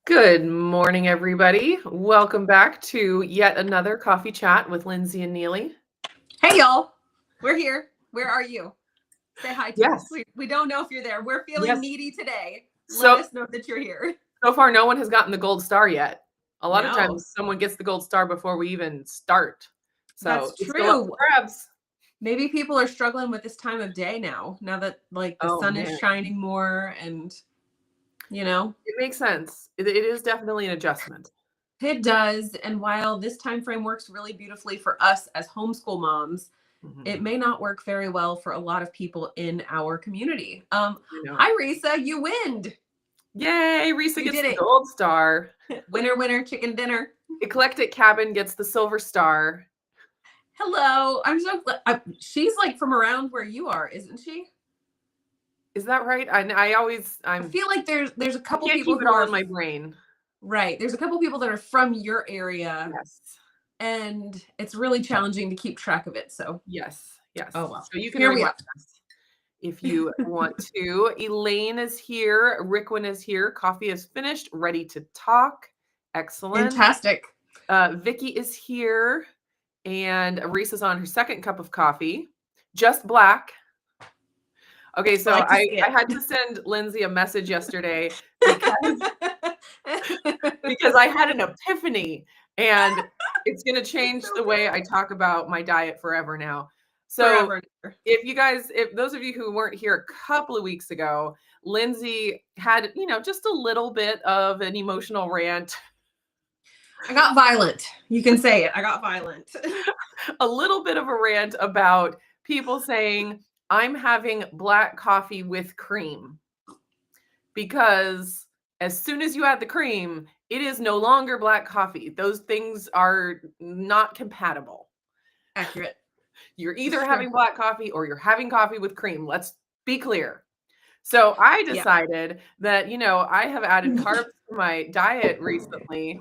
Good morning, everybody. Welcome back to yet another coffee chat with Lindsey and Neely. Hey, y'all. We're here. Where are you? Say hi to us. Yes. We don't know if you're there. We're feeling Yes. needy today. So- Let us know that you're here. So far, no one has gotten the gold star yet. A lot of No. times someone gets the gold star before we even start. So That's it's still up true. for grabs. Maybe people are struggling with this time of day now that the Oh, sun man. is shining more and, It makes sense. It is definitely an adjustment. it does. And while this time frame works really beautifully for us as homeschool moms, it may not work very well for a lot of people in our community. Hi, Risa, you win. Yay, Risa You gets did the it. gold star. Winner, winner, chicken dinner. Eclectic Cabin gets the silver star. Hello. I'm so glad. She's like from around where you are, isn't she? Is that right? I feel like there's a couple can't people keep it who all are in my brain. right. There's a couple people that are from your area. Yes. And it's really challenging to keep track of it. So Yes. Oh well. So you can Here we remind us if you want to. Elaine is here. Rickwin is here. Coffee is finished. Ready to talk. Excellent. Fantastic. Vicky is here. And Reese's on her second cup of coffee. Just black. Okay, so I had to send Lindsey a message yesterday because I had an epiphany, and it's going to change the way I talk about my diet forever now. So if those of you who weren't here a couple of weeks ago, Lindsey had, just a little bit of an emotional rant. I got violent. You can say it. I got violent. A little bit of a rant about people saying, I'm having black coffee with cream. Because as soon as you add the cream, it is no longer black coffee. Those things are not compatible. Accurate. You're either having black coffee or you're having coffee with cream. Let's be clear. So I decided that, I have added carbs to my diet recently.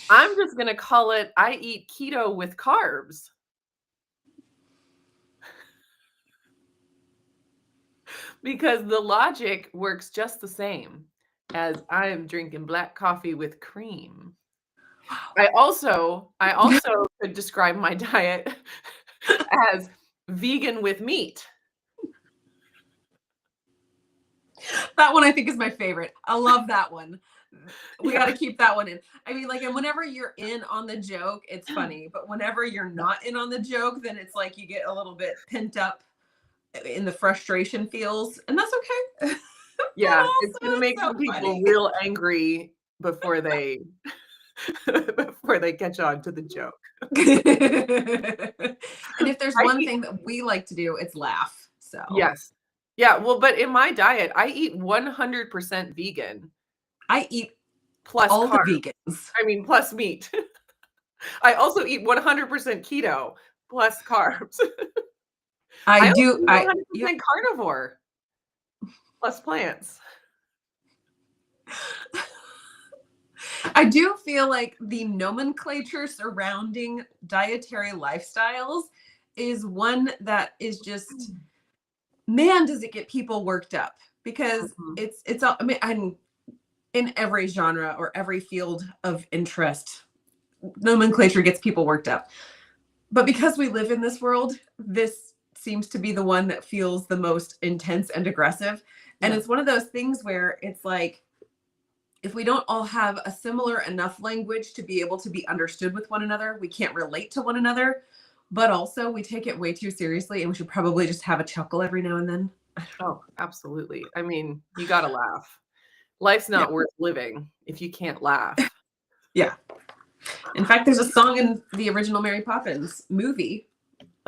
I'm just going to call it, I eat keto with carbs. Because the logic works just the same as I am drinking black coffee with cream. I also could describe my diet as vegan with meat. That one I think is my favorite. I love that one. We got to keep that one in. I mean, and whenever you're in on the joke, it's funny. But whenever you're not in on the joke, then it's like you get a little bit pent up in the frustration feels. And that's okay. Yeah, it's going to make some people real angry before they catch on to the joke. And if there's one thing that we like to do, it's laugh. So yes. Yeah, well, but in my diet, I eat 100% vegan. I eat plus all carbs. The vegans. I mean, plus meat. I also eat 100% keto plus carbs. I do 100% carnivore plus plants. I do feel like the nomenclature surrounding dietary lifestyles is one that is just, man, does it get people worked up, because it's all, I mean, I'm in every genre or every field of interest, nomenclature gets people worked up. But because we live in this world, this seems to be the one that feels the most intense and aggressive. And it's one of those things where it's like, if we don't all have a similar enough language to be able to be understood with one another, we can't relate to one another. But also we take it way too seriously, and we should probably just have a chuckle every now and then. Oh, absolutely. I mean, you got to laugh. Life's not worth living if you can't laugh. Yeah. In fact, there's a song in the original Mary Poppins movie.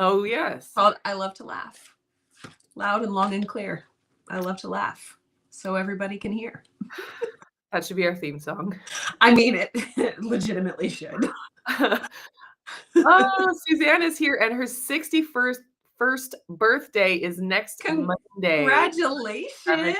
Oh, yes. Called I Love to Laugh. Loud and long and clear. I love to laugh so everybody can hear. That should be our theme song. I mean, it legitimately should. Oh, Suzanne is here, and her 61st birthday is next Monday. Congratulations.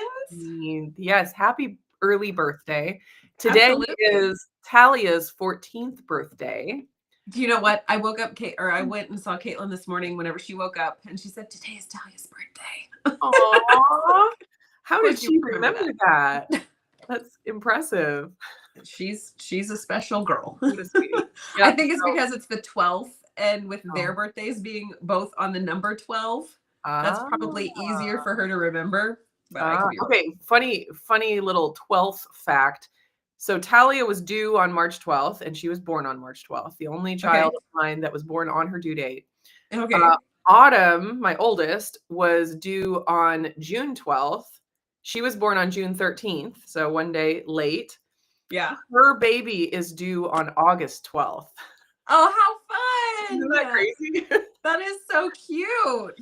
Yes, happy early birthday. Today is Talia's 14th birthday. Do you know what? I woke up, I went and saw Caitlin this morning whenever she woke up, and she said, today is Talia's birthday. Aww. How did she remember that? That's impressive. She's a special girl. What a sweetie. I Yep, think it's so because it's the 12th, and with their oh. birthdays being both on the number 12, that's Ah. probably easier for her to remember, but I could be wrong. Okay, funny little 12th fact. So Talia was due on March 12th, and she was born on March 12th, the only child Okay. of mine that was born on her due date. Okay. Autumn, my oldest, was due on June 12th. She was born on June 13th, so one day late. Yeah. Her baby is due on August 12th. Oh, how fun! Isn't that crazy? That is so cute.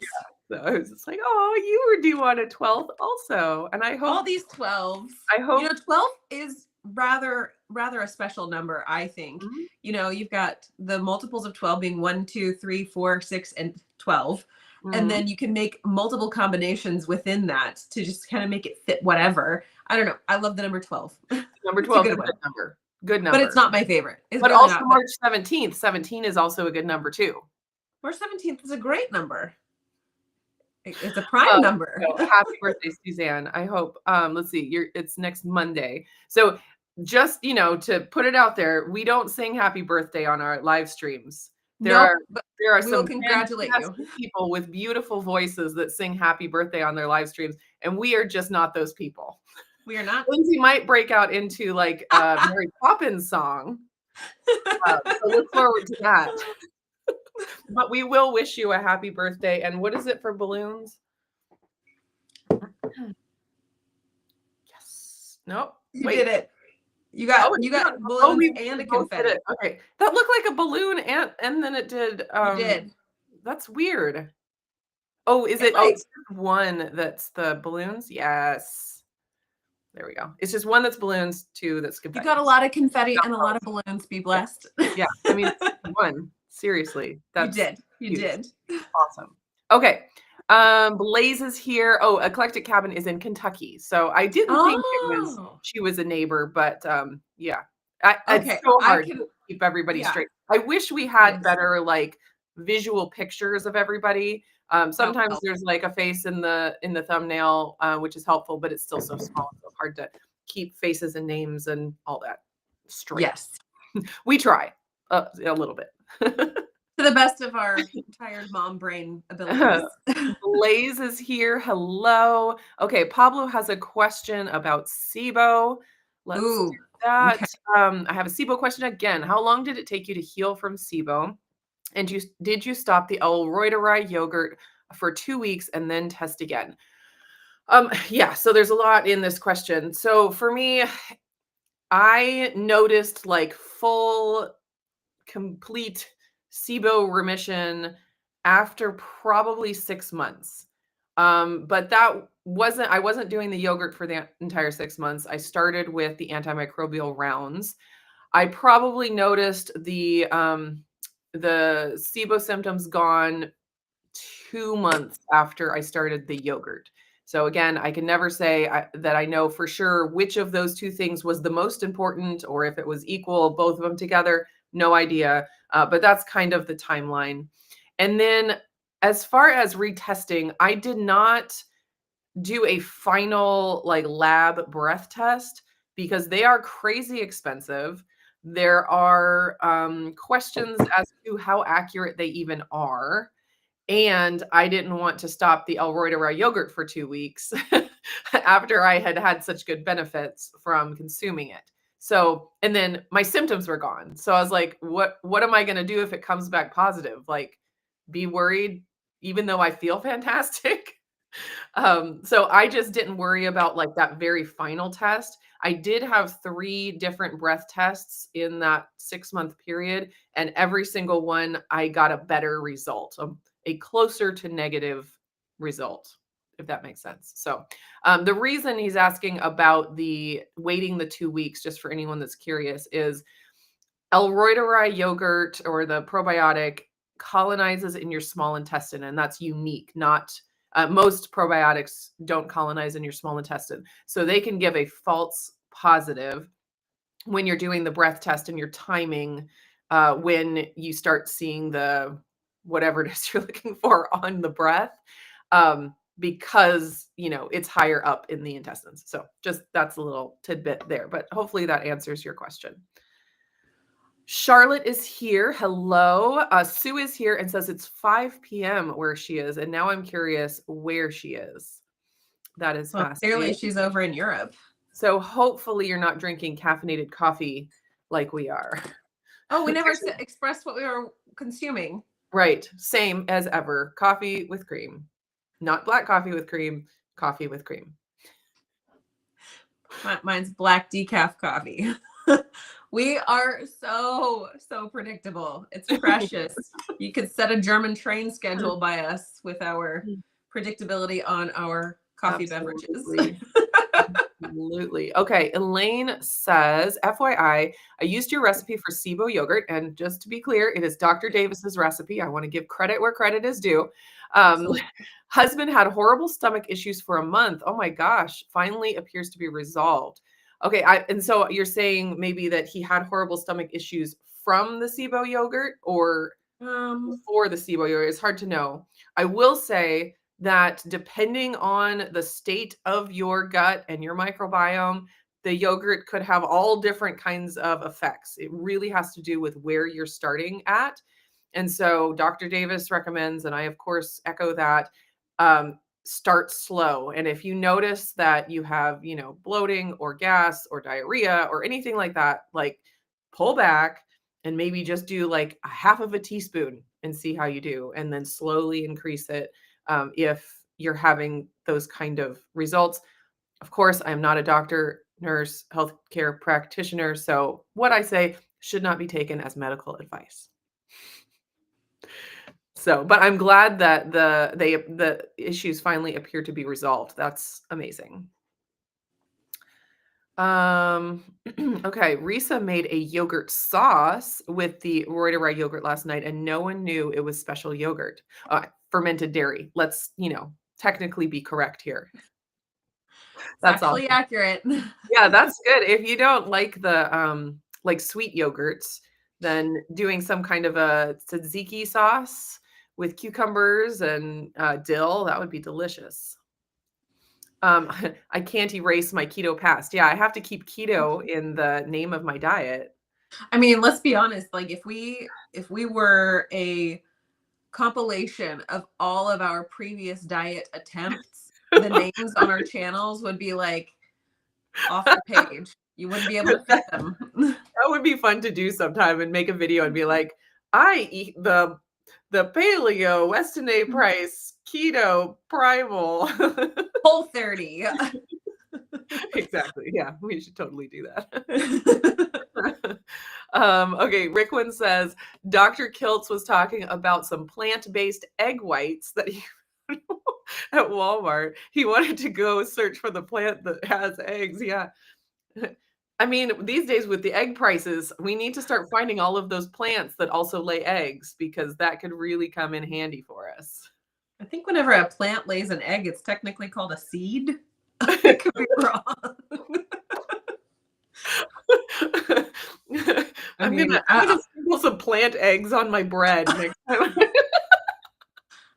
So I was just like, oh, you were due on a 12th also. And I All hope, these 12s. I hope 12 is rather a special number, I think. Mhm. You've got the multiples of 12 being 1, 2, 3, 4, 6, and 12. And Mhm. then you can make multiple combinations within that to just kind of make it fit whatever. I don't know. I love the number 12. Number It's 12 is good a one. good number. Good But number. it's not my favorite. It's But really also not. March 17th. 17 is also a good number too. March 17th is a great number. It's a prime number. So happy birthday, Suzanne. I hope, let's see, it's next Monday. So just, to put it out there, we don't sing happy birthday on our live streams. There Nope, are but there are we will some congratulate you. fantastic people with beautiful voices that sing happy birthday on their live streams, and we are just not those people. We are not. Lindsey might break out into like a Mary Poppins song. So look forward to that. But we will wish you a happy birthday. And what is it for balloons? Yes. Nope. You Wait. did it. You got balloons and a confetti. Okay. That looked like a balloon and then it did. You did. That's weird. Oh, is it? Oh, it's just one that's the balloons. Yes. There we go. It's just one that's balloons, two that's confetti. You got a lot of confetti and a lot of balloons. Be blessed. Yeah. I mean, one. Seriously. You did. Awesome. Okay. Blaze is here. Oh, Eclectic Cabin is in Kentucky. So I didn't think she was a neighbor, but yeah. It's so hard to keep everybody straight. I wish we had better like visual pictures of everybody. Sometimes there's like a face in the thumbnail, which is helpful, but it's still so small, so hard to keep faces and names and all that straight. Yes. We try a little bit. To the best of our tired mom brain abilities. Blaze is here. Hello. Okay, Pablo has a question about SIBO. Let's do that. Okay. I have a SIBO question again. How long did it take you to heal from SIBO? And did you stop the L-Reuteri yogurt for 2 weeks and then test again? Yeah, so there's a lot in this question. So for me, I noticed like full, complete SIBO remission after probably 6 months. But I wasn't doing the yogurt for the entire 6 months. I started with the antimicrobial rounds. I probably noticed the SIBO symptoms gone 2 months after I started the yogurt. So again, I can never say that I know for sure which of those two things was the most important, or if it was equal, both of them together, no idea. But that's kind of the timeline. And then as far as retesting, I did not do a final like lab breath test because they are crazy expensive. There are questions as to how accurate they even are. And I didn't want to stop the L-Reuteri yogurt for 2 weeks after I had had such good benefits from consuming it. So, and then my symptoms were gone. So I was like, what am I going to do if it comes back positive? Like, be worried, even though I feel fantastic. So I just didn't worry about like that very final test. I did have 3 different breath tests in that 6-month period, and every single one I got a better result, a closer to negative result, if that makes sense. So the reason he's asking about the waiting the 2 weeks, just for anyone that's curious, is L-Reuteri yogurt or the probiotic colonizes in your small intestine, and that's unique. Not most probiotics don't colonize in your small intestine, so they can give a false positive when you're doing the breath test and you're timing when you start seeing the whatever it is you're looking for on the breath. because, you know, it's higher up in the intestines. So just that's a little tidbit there, but hopefully that answers your question. Charlotte is here. Hello. Sue is here and says it's 5 p.m. where she is. And now I'm curious where she is. That is fascinating. Clearly she's over in Europe. So hopefully you're not drinking caffeinated coffee like we are. Oh, we never expressed what we were consuming. Right. Same as ever. Coffee with cream. Not black coffee with cream. Coffee with cream. Mine's black decaf coffee. We are so predictable. It's precious. You could set a German train schedule by us with our predictability on our coffee beverages. Absolutely. Okay. Elaine says, FYI, I used your recipe for SIBO yogurt. And just to be clear, it is Dr. Davis's recipe. I want to give credit where credit is due. Husband had horrible stomach issues for a month. Oh my gosh. Finally appears to be resolved. Okay. And so you're saying maybe that he had horrible stomach issues from the SIBO yogurt or for the SIBO yogurt. It's hard to know. I will say that depending on the state of your gut and your microbiome, the yogurt could have all different kinds of effects. It really has to do with where you're starting at. And so Dr. Davis recommends, and I of course echo that, start slow. And if you notice that you have, you know, bloating or gas or diarrhea or anything like that, like pull back and maybe just do like a half of a teaspoon and see how you do. And then slowly increase it. If you're having those kind of results. Of course, I'm not a doctor, nurse, healthcare practitioner, so what I say should not be taken as medical advice. So, but I'm glad that the issues finally appear to be resolved. That's amazing. Okay, Risa made a yogurt sauce with the Reuterei yogurt last night, and no one knew it was special yogurt. Fermented dairy. Let's, you know, technically be correct here. That's actually awesome. Accurate. Yeah, that's good. If you don't like the like sweet yogurts, then doing some kind of a tzatziki sauce with cucumbers and dill, that would be delicious. I can't erase my keto past. Yeah, I have to keep keto in the name of my diet. I mean, let's be honest. Like if we were a compilation of all of our previous diet attempts, the names on our channels would be like off the page. You wouldn't be able to fit them. That would be fun to do sometime and make a video and be like, I eat the paleo, Weston A. Price, keto, primal. Whole30. Exactly. Yeah, we should totally do that. Okay, Rickwin says, Dr. Kiltz was talking about some plant-based egg whites that he at Walmart. He wanted to go search for the plant that has eggs. Yeah. I mean, these days with the egg prices, we need to start finding all of those plants that also lay eggs because that could really come in handy for us. I think whenever a plant lays an egg, it's technically called a seed. I could be wrong. I'm gonna sprinkle some plant eggs on my bread next time.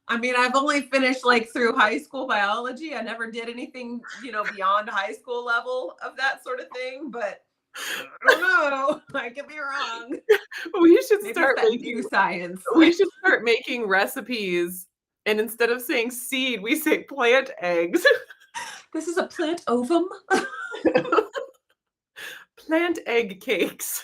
I mean, I've only finished like through high school biology. I never did anything, you know, beyond high school level of that sort of thing, but I don't know. I could be wrong. We should start making science. We should start making recipes, and instead of saying seed, we say plant eggs. This is a plant ovum. Plant egg cakes.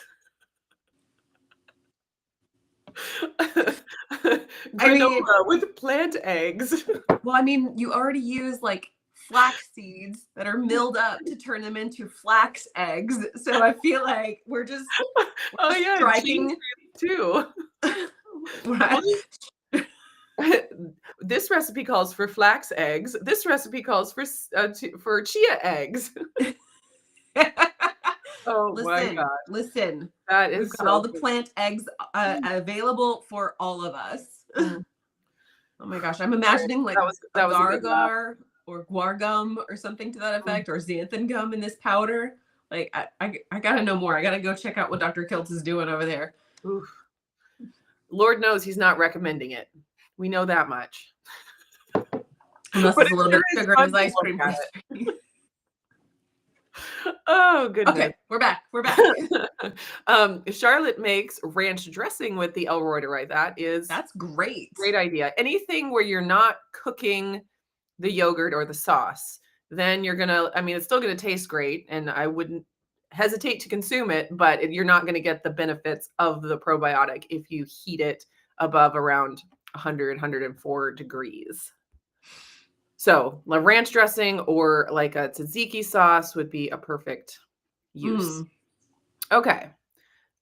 Granola with plant eggs. Well, I mean, you already use like flax seeds that are milled up to turn them into flax eggs. So I feel like we're just striking too. Right. This recipe calls for flax eggs. This recipe calls for chia eggs. Oh my God. Listen. That is so all the plant eggs available for all of us. Oh my gosh. I'm imagining like agar or guar gum or something to that effect, or xanthan gum in this powder. Like I gotta know more. I gotta go check out what Dr. Kiltz is doing over there. Oof. Lord knows he's not recommending it. We know that much. Unless But it's a it little sure bit of is sugar in fun his to ice look cream at pastry. it. Oh, goodness. Okay, we're back. We're back. Charlotte makes ranch dressing with the Elroy. That's great. Great idea. Anything where you're not cooking the yogurt or the sauce, then you're gonna, I mean, it's still gonna taste great, and I wouldn't hesitate to consume it, but you're not gonna get the benefits of the probiotic if you heat it above around 100, 104 degrees. So, like ranch dressing or like a tzatziki sauce would be a perfect use. Okay.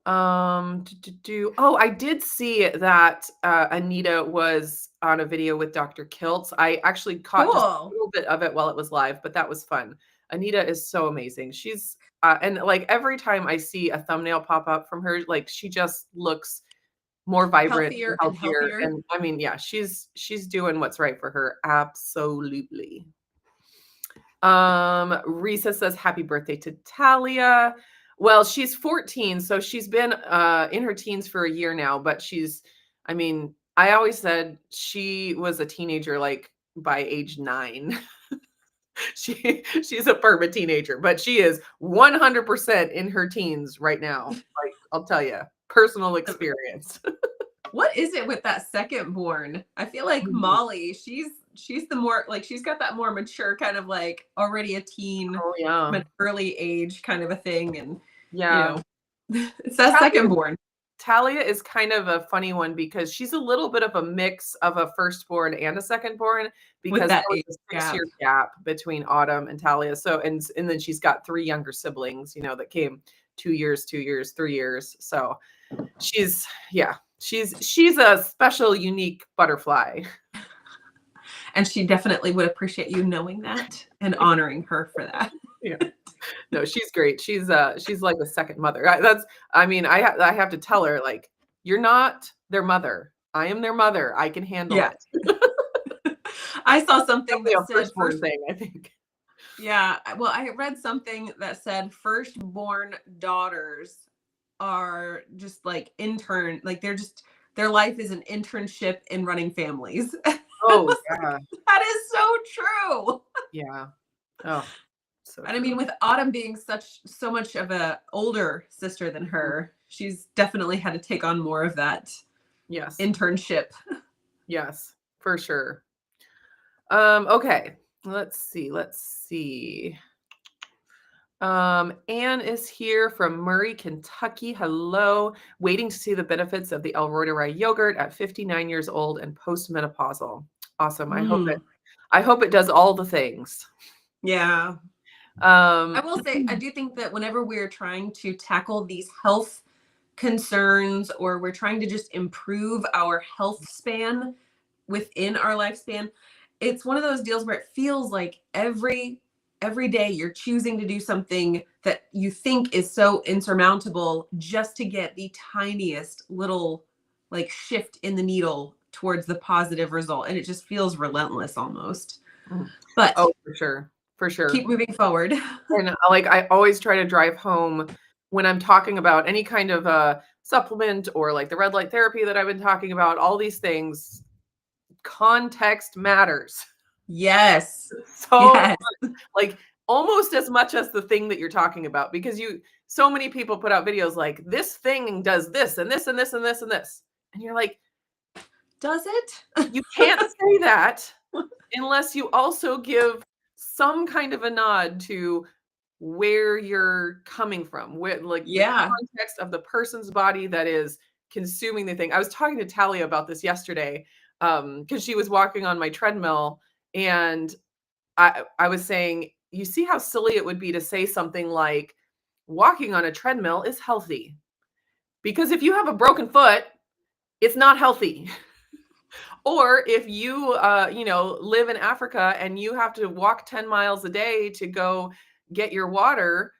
Oh, I did see that Anita was on a video with Dr. Kiltz. I actually caught just a little bit of it while it was live, but that was fun. Anita is so amazing. She's and like every time I see a thumbnail pop up from her, like she just looks more vibrant, Healthier and and healthier. And I mean, yeah, she's doing what's right for her. Absolutely. Risa says happy birthday to Talia. Well, she's 14, so she's been in her teens for a year now, but I mean, I always said she was a teenager like by age 9. She's a perma teenager, but she is 100% in her teens right now. Like, I'll tell you, personal experience. What is it with that second born? I feel like Molly, she's the more like she's got that more mature kind of like already a teen from an early age kind of a thing. And yeah, it's that second born. Talia is kind of a funny one because she's a little bit of a mix of a firstborn and a secondborn because there was a 6-year gap between Autumn and Talia. So and then she's got 3 younger siblings, that came 2 years, 2 years, 3 years. So she's a special, unique butterfly. And she definitely would appreciate you knowing that and honoring her for that. Yeah. No, she's great. She's like a second mother. I have to tell her, like, you're not their mother. I am their mother. I can handle it. I saw something that said firstborn thing, I think. Yeah. Well, I read something that said firstborn daughters are just like their life is an internship in running families. Oh, yeah. That is so true. Yeah. Oh. So and I mean, with Autumn being so much of a older sister than her, she's definitely had to take on more of that internship. Yes, for sure. Okay. Let's see. Anne is here from Murray, Kentucky. Hello. Waiting to see the benefits of the Elroy yogurt at 59 years old and postmenopausal. Awesome. I hope it does all the things. Yeah. I will say, I do think that whenever we're trying to tackle these health concerns or we're trying to just improve our health span within our lifespan, it's one of those deals where it feels like every day you're choosing to do something that you think is so insurmountable just to get the tiniest little like shift in the needle towards the positive result. And it just feels relentless almost. But for sure. Keep moving forward. And like, I always try to drive home when I'm talking about any kind of supplement or like the red light therapy that I've been talking about, all these things, context matters. Yes. So like almost as much as the thing that you're talking about, because so many people put out videos like this thing does this and this and this and this and this. And you're like, does it? You can't say that unless you also give some kind of a nod to where you're coming from, where like the context of the person's body that is consuming the thing. I was talking to Talia about this yesterday because she was walking on my treadmill, and I was saying, you see how silly it would be to say something like walking on a treadmill is healthy, because if you have a broken foot, it's not healthy. Or if you live in Africa and you have to walk 10 miles a day to go get your water,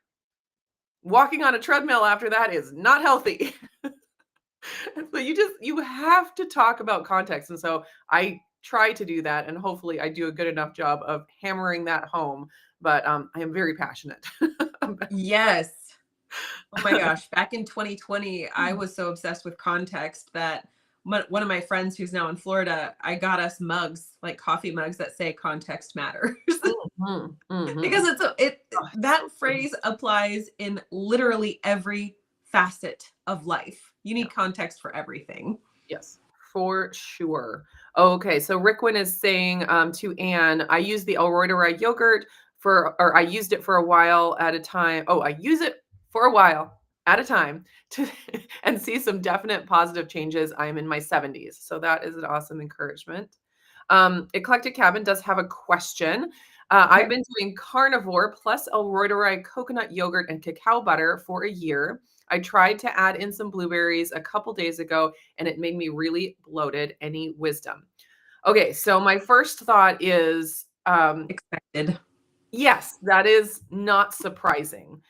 walking on a treadmill after that is not healthy. So you have to talk about context. And so I try to do that, and hopefully I do a good enough job of hammering that home, but I am very passionate. Yes. Oh my gosh. Back in 2020, I was so obsessed with context that one of my friends who's now in Florida, I got us mugs, like coffee mugs that say context matters. Because that phrase applies in literally every facet of life. You need context for everything. Yes, for sure. Okay, so Rickwin is saying to Anne, I use the Elroyderi yogurt or I used it for a while at a time. Oh, I use it for a while at a time to and see some definite positive changes. I'm in my 70s. So that is an awesome encouragement. Eclectic Cabin does have a question. I've been doing carnivore plus Elroyderi coconut yogurt and cacao butter for a year. I tried to add in some blueberries a couple days ago, and it made me really bloated. Any wisdom? Okay, so my first thought is expected. Yes, that is not surprising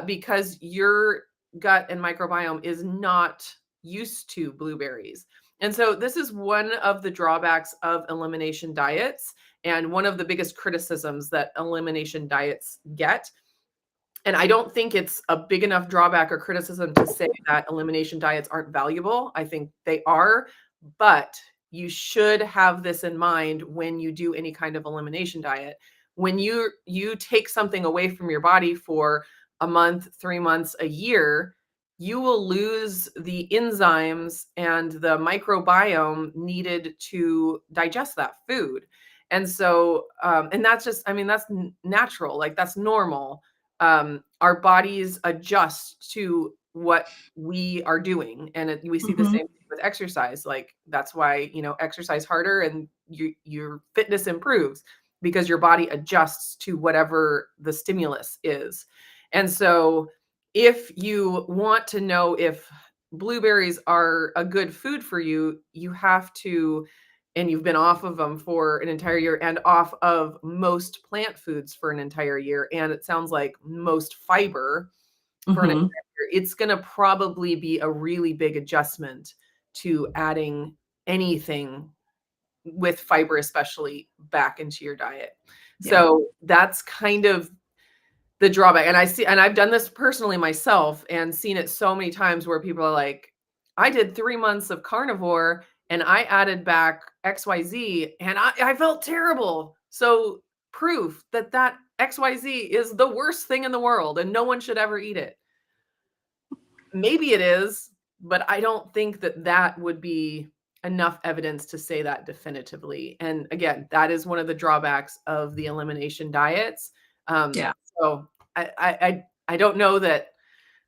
because your gut and microbiome is not used to blueberries. And so this is one of the drawbacks of elimination diets and one of the biggest criticisms that elimination diets get. And I don't think it's a big enough drawback or criticism to say that elimination diets aren't valuable. I think they are, but you should have this in mind when you do any kind of elimination diet. When you take something away from your body for a month, 3 months, a year, you will lose the enzymes and the microbiome needed to digest that food. And so, and that's just, I mean, that's natural, like that's normal. Our bodies adjust to what we are doing. And we see the same thing with exercise. Like that's why, exercise harder and your fitness improves because your body adjusts to whatever the stimulus is. And so if you want to know if blueberries are a good food for you, you have to, and you've been off of them for an entire year and off of most plant foods for an entire year. And it sounds like most fiber for an entire year. It's going to probably be a really big adjustment to adding anything with fiber, especially back into your diet. Yeah. So that's kind of the drawback. And I've done this personally myself and seen it so many times where people are like, I did 3 months of carnivore and I added back XYZ and I felt terrible. So proof that XYZ is the worst thing in the world and no one should ever eat it. Maybe it is, but I don't think that would be enough evidence to say that definitively. And again, that is one of the drawbacks of the elimination diets. So I don't know that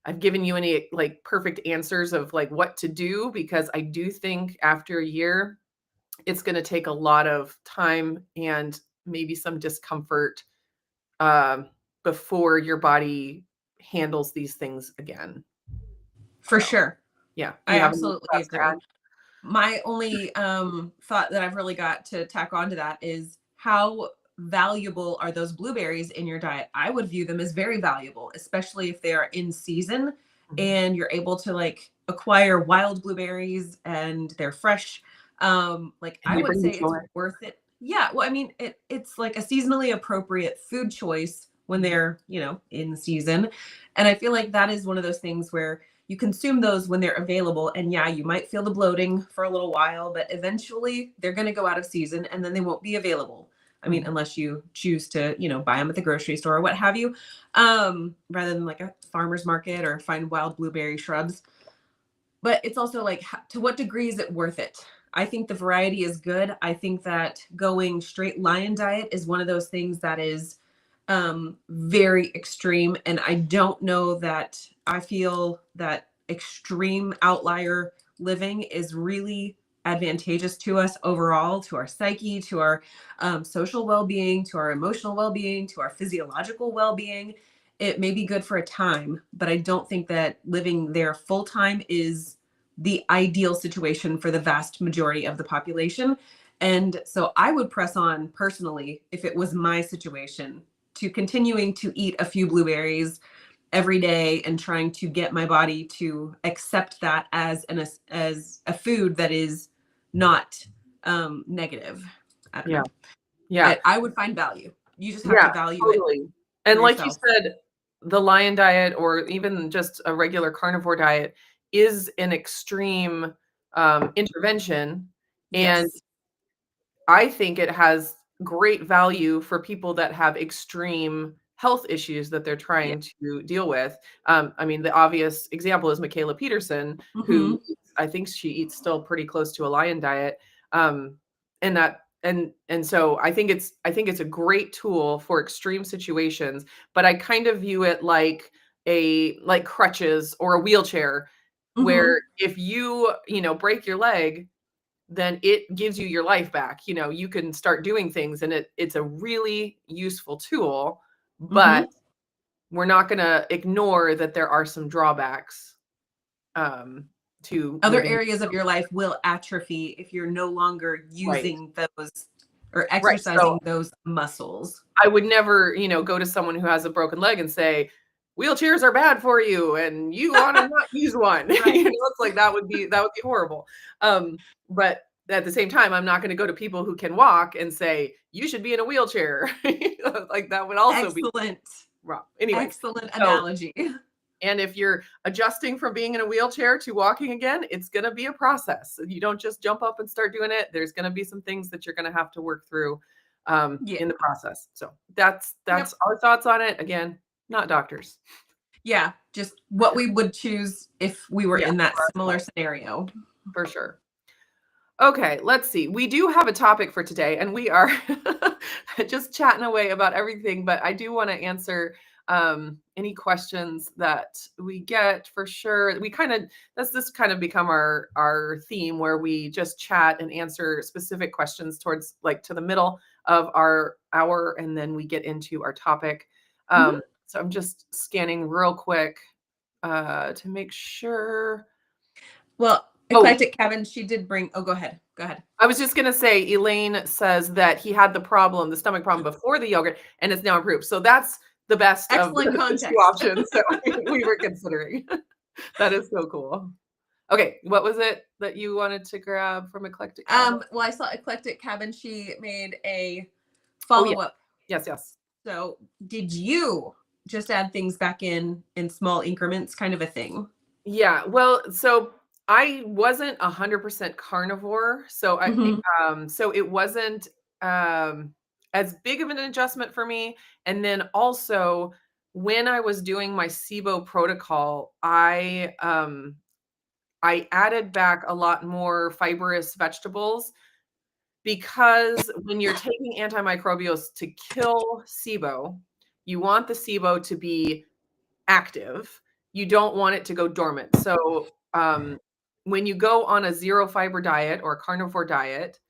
I've given you any like perfect answers of like what to do, because I do think after a year, it's going to take a lot of time and maybe some discomfort before your body handles these things again. For sure. Yeah. I absolutely agree. My only thought that I've really got to tack onto that is how valuable are those blueberries in your diet? I would view them as very valuable, especially if they are in season and you're able to like acquire wild blueberries and they're fresh. Like I would say it's worth it. Yeah. Well, I mean, it's like a seasonally appropriate food choice when they're, in season. And I feel like that is one of those things where you consume those when they're available. And yeah, you might feel the bloating for a little while, but eventually they're going to go out of season and then they won't be available. I mean, unless you choose to, buy them at the grocery store or what have you, rather than like a farmer's market or find wild blueberry shrubs. But it's also like, to what degree is it worth it? I think the variety is good. I think that going straight lion diet is one of those things that is very extreme. And I don't know that I feel that extreme outlier living is really advantageous to us overall, to our psyche, to our social well-being, to our emotional well-being, to our physiological well-being. It may be good for a time, but I don't think that living there full-time is the ideal situation for the vast majority of the population. And so I would press on personally, if it was my situation, to continuing to eat a few blueberries every day and trying to get my body to accept that as a food that is not negative. I don't know. Yeah. I would find value. You just have to value it. And like you said, the lion diet or even just a regular carnivore diet is an extreme intervention. And Yes. I think it has great value for people that have extreme health issues that they're Yeah. trying to deal with. I mean, the obvious example is Michaela Peterson, Mm-hmm. who I think she eats still pretty close to a lion diet. Um, and that and so I think it's a great tool for extreme situations, but I kind of view it like crutches or a wheelchair, Mm-hmm. where if you break your leg, then it gives you your life back. You can start doing things, and it's a really useful tool, Mm-hmm. but we're not going to ignore that there are some drawbacks to Other living. areas of your life will atrophy if you're no longer Right. using those or Right. So exercising those muscles. I would never, go to someone who has a broken leg and say, wheelchairs are bad for you and you ought to not use one. Right. It's like that would be horrible. But at the same time, I'm not going to go to people who can walk and say you should be in a wheelchair. Like that would also be Excellent. wrong. Anyway, Excellent so analogy. and if you're adjusting from being in a wheelchair to walking again, it's going to be a process. You don't just jump up and start doing it. There's going to be some things that you're going to have to work through Yeah. in the process. So that's Yep. our thoughts on it. Again, not doctors. Yeah. Just what we would choose if we were Yeah, in that for similar ourselves, scenario. for sure. Okay, let's see. We do have a topic for today, and we are just chatting away about everything, but I do want to answer any questions that we get for sure. This kind of become our theme, where we just chat and answer specific questions towards like to the middle of our hour, and then we get into our topic. Mhm. So I'm just scanning real quick to make sure. Well, Oh, Eclectic Kevin, she did bring. Oh, go ahead. Go ahead. I was just gonna say, Elaine says that he had the stomach problem before the yogurt, and it's now improved. So that's the best of Excellent the two context. options that we were considering. That is so cool. Okay, what was it that you wanted to grab from Eclectic Cabin? Well, I saw Eclectic Cabin. She made a Oh yeah, follow-up. yes. So, did you just add things back in small increments, kind of a thing? Yeah, well, so I wasn't 100% carnivore, Mhm. so it wasn't as big of an adjustment for me. And then also, when I was doing my SIBO protocol, I added back a lot more fibrous vegetables, because when you're taking antimicrobials to kill SIBO, you want the SIBO to be active. You don't want it to go dormant. So when you go on a zero fiber diet or a carnivore diet,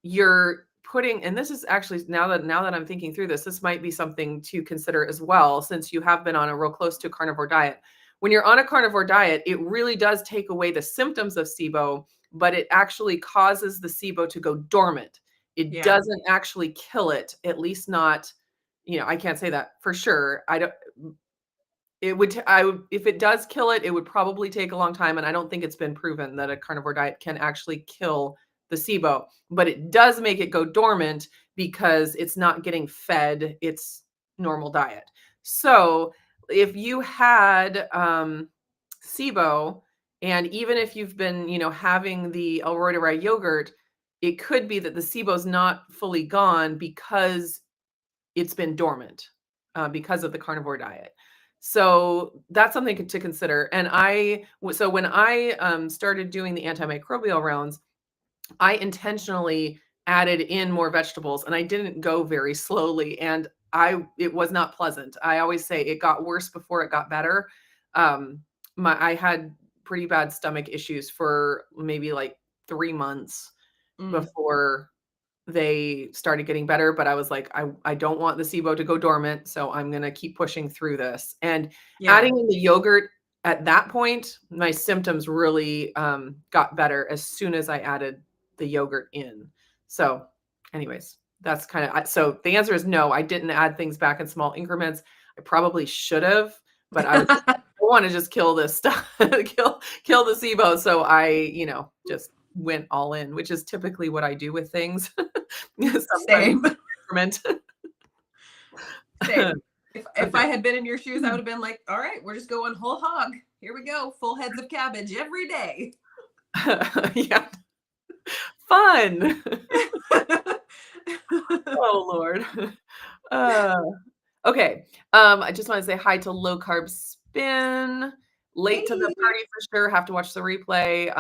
you're putting, and this is actually, now that I'm thinking through this might be something to consider as well, since you have been on a real close to a carnivore diet. When you're on a carnivore diet, it really does take away the symptoms of SIBO, but it actually causes the SIBO to go dormant. It Yeah. doesn't actually kill it, at least not, I can't say that for sure. I don't, it would, if it does kill it, it would probably take a long time. And I don't think it's been proven that a carnivore diet can actually kill the SIBO, but it does make it go dormant because it's not getting fed its normal diet. So if you had SIBO, and even if you've been, having the Alroiderai yogurt, it could be that the SIBO is not fully gone because it's been dormant because of the carnivore diet. So that's something to consider. And so when I started doing the antimicrobial rounds, I intentionally added in more vegetables, and I didn't go very slowly. And it was not pleasant. I always say it got worse before it got better. Um, I had pretty bad stomach issues for maybe like 3 months Mm. before they started getting better, but I was like, I don't want the SIBO to go dormant, so I'm gonna keep pushing through this. And Yeah. adding in the yogurt at that point, my symptoms really got better as soon as I added the yogurt in. So, anyways, that's kind of, so the answer is no. I didn't add things back in small increments. I probably should have, but I was just, I want to just kill this stuff, kill the SIBO. So I, just went all in, which is typically what I do with things. Sometimes Same. increment. Same. If Okay. I had been in your shoes, I would have been like, all right, we're just going whole hog. Here we go. Full heads of cabbage every day. Yeah. Fun. Oh, Lord. Uh, okay. I just want to say hi to Low Carb Spin. Late to the Hey. party for sure. Have to watch the replay.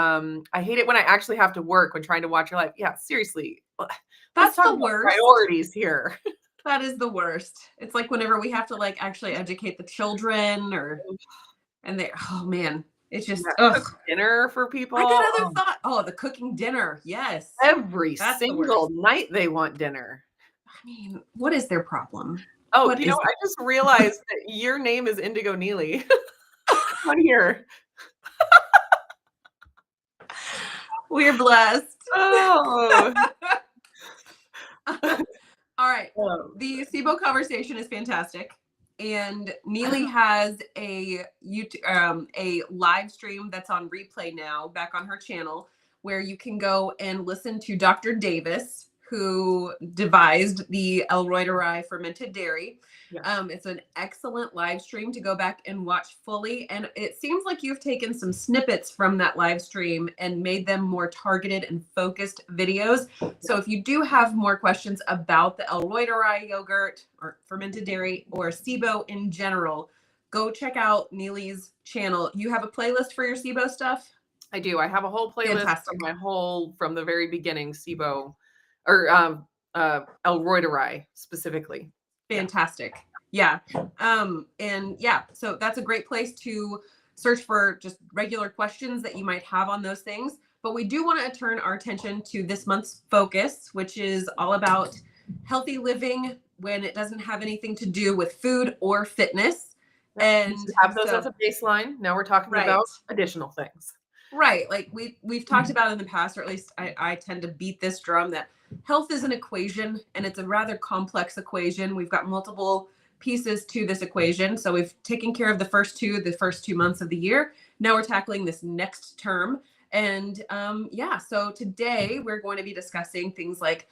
I hate it when I actually have to work when trying to watch your life. Yeah, seriously. Let's That's talk the about worst. priorities here. That is the worst. It's like whenever we have to like actually educate the children and they, oh man, it's just, Cook dinner for people. I got other thought. Oh, the cooking dinner. Yes. Every That's the single worst. night they want dinner. I mean, what is their problem? Oh, What is I just realized that your name is Indigo Neely on here. We're blessed. Oh. All right. Oh. The SIBO conversation is fantastic. And Neely has a YouTube, a live stream that's on replay now back on her channel where you can go and listen to Dr. Davis, who devised the L-Reuteri fermented dairy. Yeah. It's an excellent live stream to go back and watch fully. And it seems like you've taken some snippets from that live stream and made them more targeted and focused videos. So if you do have more questions about the L-Reuteri yogurt or fermented dairy or SIBO in general, go check out Neely's channel. You have a playlist for your SIBO stuff? I do. I have a whole playlist from the very beginning SIBO or L-Reuteri specifically. Fantastic. Yeah. And yeah, so that's a great place to search for just regular questions that you might have on those things. But we do want to turn our attention to this month's focus, which is all about healthy living when it doesn't have anything to do with food or fitness. And have those as a baseline. Now we're talking about additional things. Right. Like we've talked about in the past, or at least I tend to beat this drum that health is an equation and it's a rather complex equation. We've got multiple pieces to this equation. So we've taken care of the first two months of the year. Now we're tackling this next term. And yeah, so today we're going to be discussing things like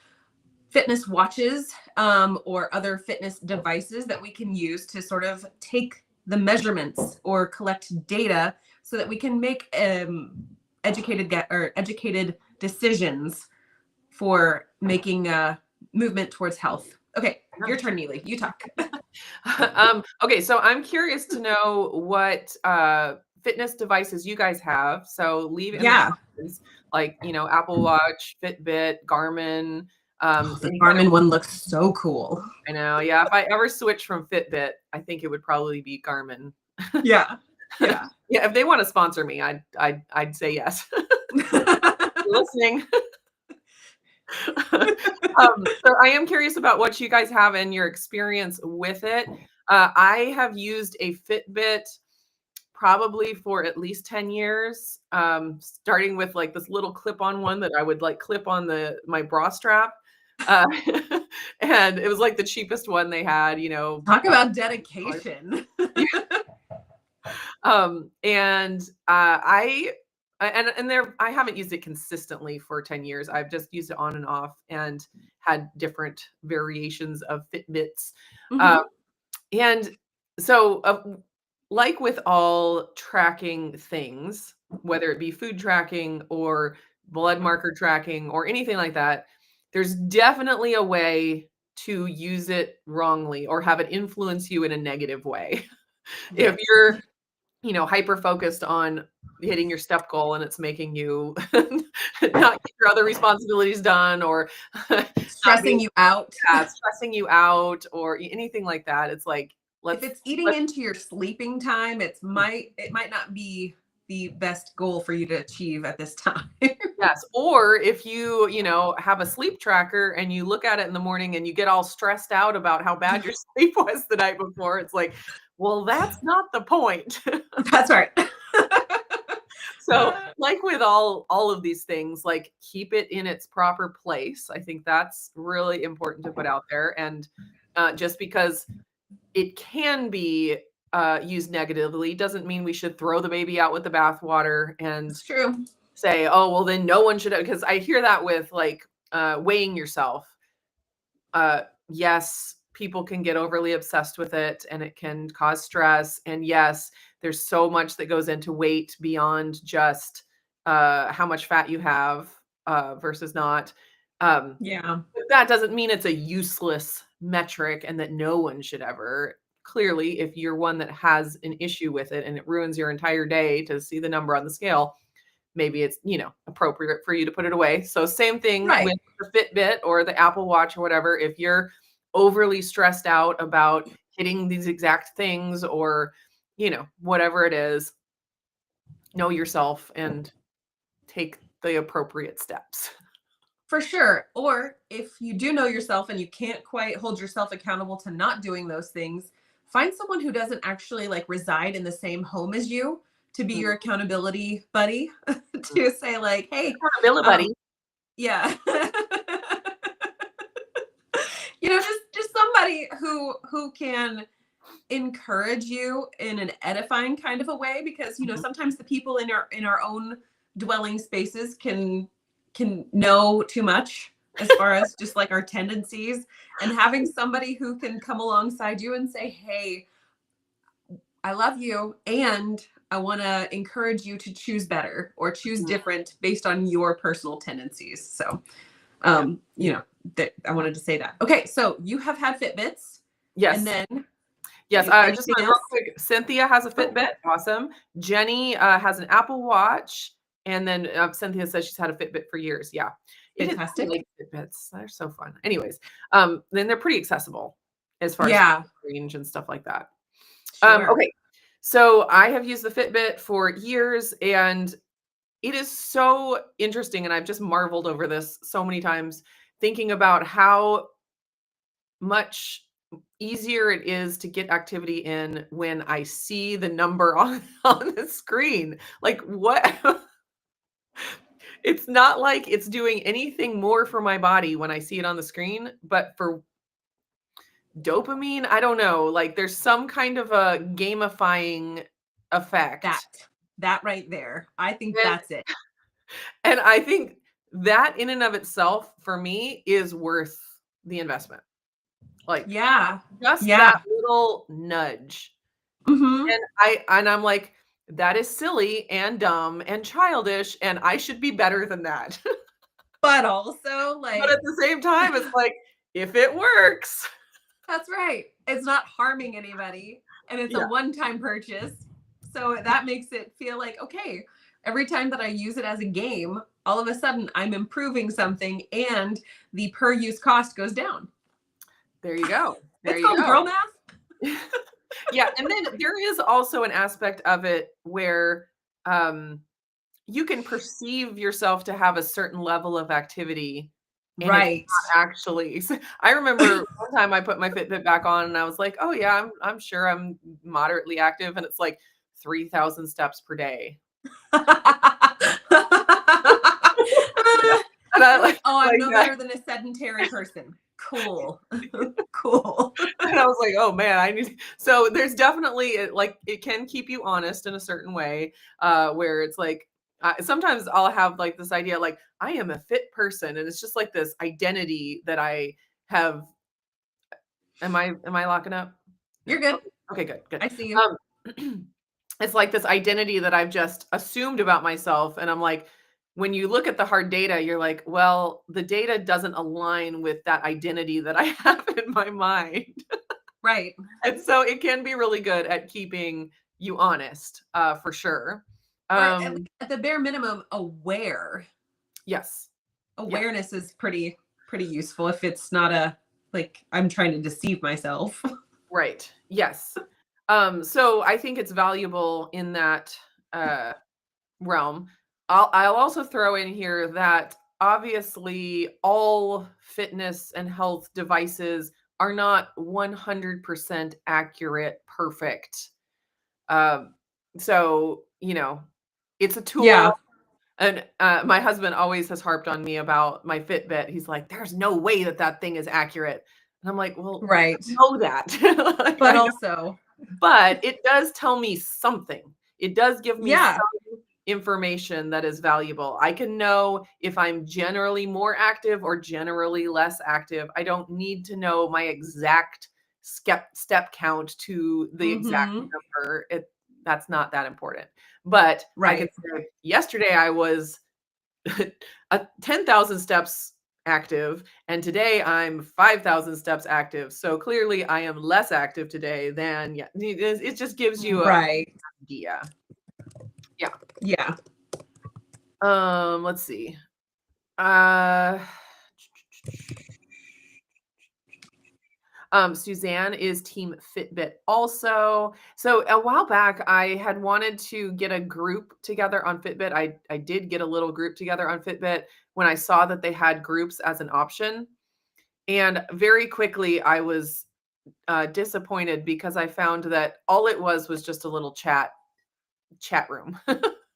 fitness watches or other fitness devices that we can use to sort of take the measurements or collect data so that we can make educated decisions for making a movement towards health. Okay, your turn, Neely. You talk. Okay, so I'm curious to know what fitness devices you guys have. So leave in the comments, like Apple Watch, Fitbit, Garmin. The Garmin one looks so cool. I know. Yeah, if I ever switch from Fitbit, I think it would probably be Garmin. Yeah. Yeah. Yeah. If they want to sponsor me, I'd say yes. Listening. So I am curious about what you guys have and your experience with it. I have used a Fitbit probably for at least 10 years, starting with like this little clip-on one that I would like clip on my bra strap. And it was like the cheapest one they had, Talk about dedication. And I haven't used it consistently for 10 years. I've just used it on and off and had different variations of Fitbits. And so like with all tracking things, whether it be food tracking or blood marker tracking or anything like that, there's definitely a way to use it wrongly or have it influence you in a negative way. If you're hyper focused on hitting your step goal and it's making you not get your other responsibilities done or stressing you out or anything like that. It's like, if it's eating into your sleeping time, it might not be the best goal for you to achieve at this time. Yes. Or if you have a sleep tracker and you look at it in the morning and you get all stressed out about how bad your sleep was the night before, it's like, well, that's not the point. That's right. So like with all of these things, like keep it in its proper place. I think that's really important to put out there. And just because it can be used negatively doesn't mean we should throw the baby out with the bathwater and say, oh, well, then no one should, because I hear that with like weighing yourself. Yes, people can get overly obsessed with it and it can cause stress. And yes, there's so much that goes into weight beyond just how much fat you have versus not. Yeah. But that doesn't mean it's a useless metric and that no one should ever. Clearly, if you're one that has an issue with it and it ruins your entire day to see the number on the scale, maybe it's, appropriate for you to put it away. So same thing Right. with the Fitbit or the Apple Watch or whatever. If you're overly stressed out about hitting these exact things or, whatever it is, know yourself and take the appropriate steps. For sure. Or if you do know yourself and you can't quite hold yourself accountable to not doing those things, find someone who doesn't actually like reside in the same home as you to be your accountability buddy to say like, hey, Accountability buddy. Yeah. Just somebody who can encourage you in an edifying kind of a way, because sometimes the people in our own dwelling spaces can know too much as far as just like our tendencies, and having somebody who can come alongside you and say, hey, I love you and I want to encourage you to choose better or choose different based on your personal tendencies. So I wanted to say that. Okay, so you have had Fitbits. Yes. And then yes, just real quick. Cynthia has a Fitbit. Awesome. Jenny has an Apple Watch, and then Cynthia says she's had a Fitbit for years. Yeah, fantastic. Like Fitbits, they're so fun. Anyways, then they're pretty accessible as far as range and stuff like that. Sure. Okay, so I have used the Fitbit for years, and it is so interesting, and I've just marveled over this so many times, thinking about how much easier it is to get activity in when I see the number on the screen. Like, what? It's not like it's doing anything more for my body when I see it on the screen, but for dopamine, I don't know, like there's some kind of a gamifying effect. That right there. I think that's it. And I think that in and of itself for me is worth the investment. Like, just that little nudge. And I'm like, that is silly and dumb and childish, and I should be better than that. But also, like, but at the same time, it's like, if it works. That's right. It's not harming anybody, and it's a one-time purchase. So that makes it feel like, okay, every time that I use it as a game, all of a sudden I'm improving something and the per use cost goes down. There you go. It's called girl math. Yeah. And then there is also an aspect of it where you can perceive yourself to have a certain level of activity. Right. Actually, I remember one time I put my Fitbit back on and I was like, oh yeah, I'm sure I'm moderately active. And it's like 3,000 steps per day. I'm no better than a sedentary person. Cool. Cool. And I was like, oh man, so there's definitely like, it can keep you honest in a certain way, where it's like, sometimes I'll have like this idea, like I am a fit person. And it's just like this identity that I have. Am I locking up? You're good. Okay, good. I see you. It's like this identity that I've just assumed about myself. And I'm like, when you look at the hard data, you're like, well, the data doesn't align with that identity that I have in my mind. Right. And so it can be really good at keeping you honest, for sure. Or at the bare minimum, aware. Yes. Awareness is pretty useful if it's not like I'm trying to deceive myself. Right. Yes. So I think it's valuable in that realm. I'll also throw in here that obviously all fitness and health devices are not 100% accurate, perfect. So, it's a tool. Yeah. And my husband always has harped on me about my Fitbit. He's like, there's no way that thing is accurate. And I'm like, well, right. I know that. Like, but it does tell me something. It does give me some information that is valuable. I can know if I'm generally more active or generally less active. I don't need to know my exact step count to the exact number. that's not that important. But I could Right. say yesterday I was 10,000 steps active, and today I'm 5,000 steps active. So clearly I am less active today than, it just gives you an Right. idea. Yeah. Yeah. Let's see. Suzanne is team Fitbit also. So a while back, I had wanted to get a group together on Fitbit. I did get a little group together on Fitbit when I saw that they had groups as an option. And very quickly, I was disappointed because I found that all it was just a little chat room.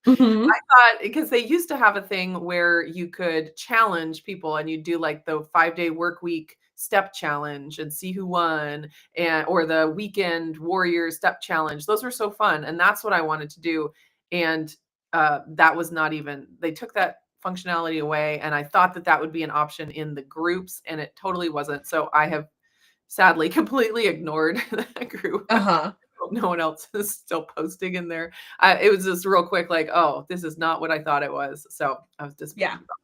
Mhm. I thought, because they used to have a thing where you could challenge people and you do like the 5-day work week step challenge and see who won, or the weekend warrior step challenge. Those were so fun. And that's what I wanted to do. And that was not even, they took that functionality away. And I thought that that would be an option in the groups, and it totally wasn't. So I have sadly completely ignored that group. Uh-huh. No one else is still posting in there. It was just real quick, like, oh, this is not what I thought it was. So I was disappointed about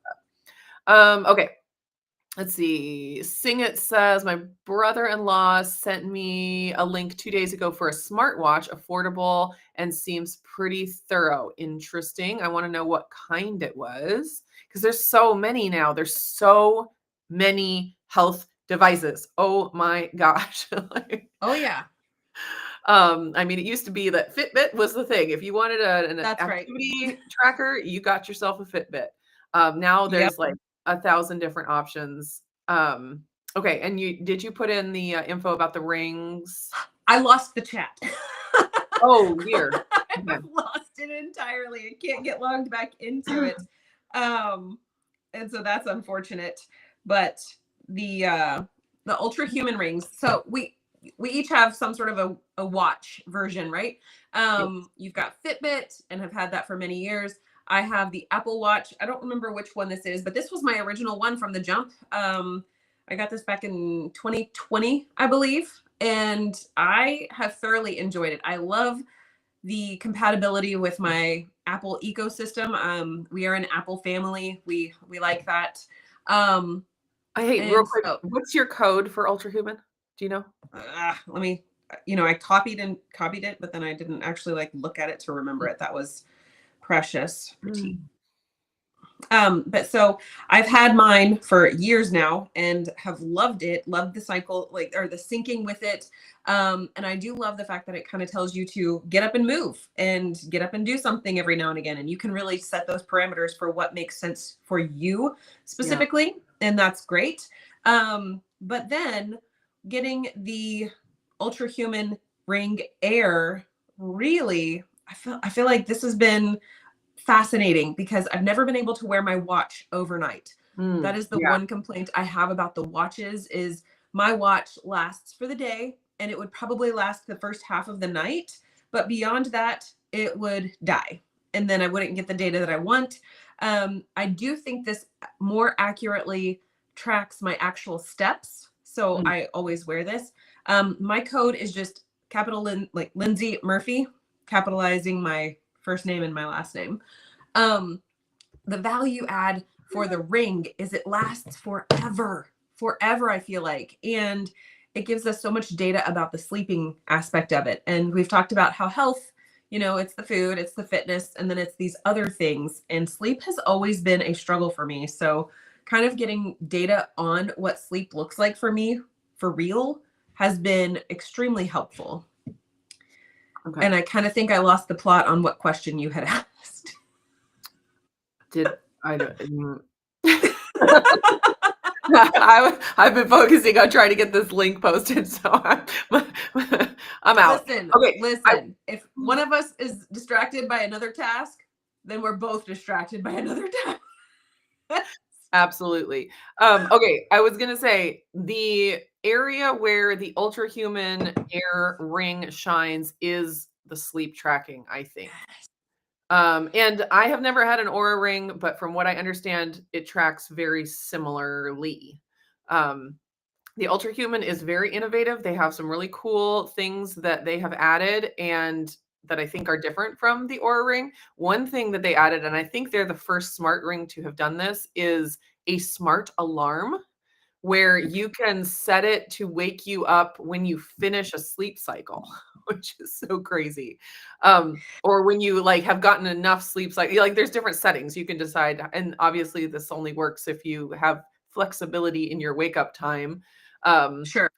that. Okay. Let's see. Sing It says, my brother-in-law sent me a link 2 days ago for a smartwatch, affordable and seems pretty thorough. Interesting. I want to know what kind it was, because there's so many now. There's so many health devices. Oh my gosh. Oh yeah. I mean, it used to be that Fitbit was the thing. If you wanted an That's right. activity tracker, you got yourself a Fitbit. Now Yep. there's like 1,000 different options. Okay, and did you put in the info about the rings? I lost the chat. Oh, weird. I lost it entirely. I can't get logged back into it. And so that's unfortunate. But the ultra human rings. So we each have some sort of a watch version, right? You've got Fitbit and have had that for many years. I have the Apple Watch. I don't remember which one this is, but this was my original one from the jump. I got this back in 2020, I believe, and I have thoroughly enjoyed it. I love the compatibility with my Apple ecosystem. We are an Apple family. We like that. Hey, real quick, what's your code for Ultra Human? Do you know? Let me, I copied it, but then I didn't actually like look at it to remember it. That was precious. But so I've had mine for years now and have loved it, loved the cycle, or the syncing with it. And I do love the fact that it kind of tells you to get up and move and get up and do something every now and again. And you can really set those parameters for what makes sense for you specifically. Yeah. And that's great. But then getting the Ultra Human Ring Air, really, I feel like this has been fascinating because I've never been able to wear my watch overnight. That is the one complaint I have about the watches is my watch lasts for the day and it would probably last the first half of the night. But beyond that, it would die. And then I wouldn't get the data that I want. I do think this more accurately tracks my actual steps. So I always wear this. My code is just capital Lindsey Murphy, capitalizing my first name and my last name. The value add for the ring is it lasts forever, I feel like. And it gives us so much data about the sleeping aspect of it. And we've talked about how health, it's the food, it's the fitness, and then it's these other things. And sleep has always been a struggle for me. So kind of getting data on what sleep looks like for me for real has been extremely helpful. Okay. And I kind of think I lost the plot on what question you had asked. I've been focusing on trying to get this link posted, so I'm out. Listen. If one of us is distracted by another task, then we're both distracted by another task. Absolutely. Okay, I was gonna say the area where the Ultra Human Air Ring shines is the sleep tracking, I think. And I have never had an Oura Ring, but from what I understand, it tracks very similarly. The Ultra Human is very innovative. They have some really cool things that they have added, and that I think are different from the Oura Ring. One thing that they added, and I think they're the first smart ring to have done this, is a smart alarm where you can set it to wake you up when you finish a sleep cycle, which is so crazy. Or when you like have gotten enough sleep cycle, like there's different settings you can decide. And obviously this only works if you have flexibility in your wake up time. Sure.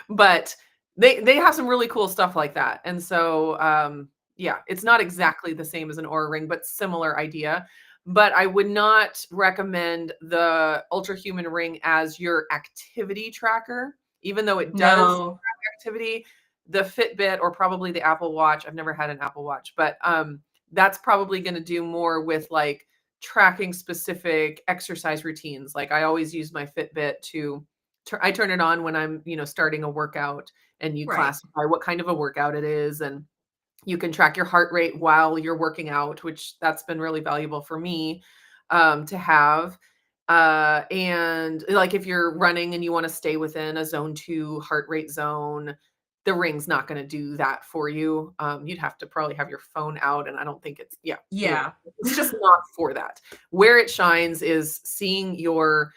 But they have some really cool stuff like that. And so yeah, it's not exactly the same as an Oura Ring, but similar idea. But I would not recommend the Ultra Human Ring as your activity tracker, even though it does No. track activity. The Fitbit or probably the Apple Watch, I've never had an Apple Watch, but that's probably going to do more with like tracking specific exercise routines. Like I always use my Fitbit to I turn it on when I'm, starting a workout, and you Right. classify what kind of a workout it is, and you can track your heart rate while you're working out, which that's been really valuable for me to have. And like if you're running and you want to stay within a zone 2 heart rate zone, the ring's not going to do that for you. You'd have to probably have your phone out, and I don't think it's Yeah. it's just not for that. Where it shines is seeing your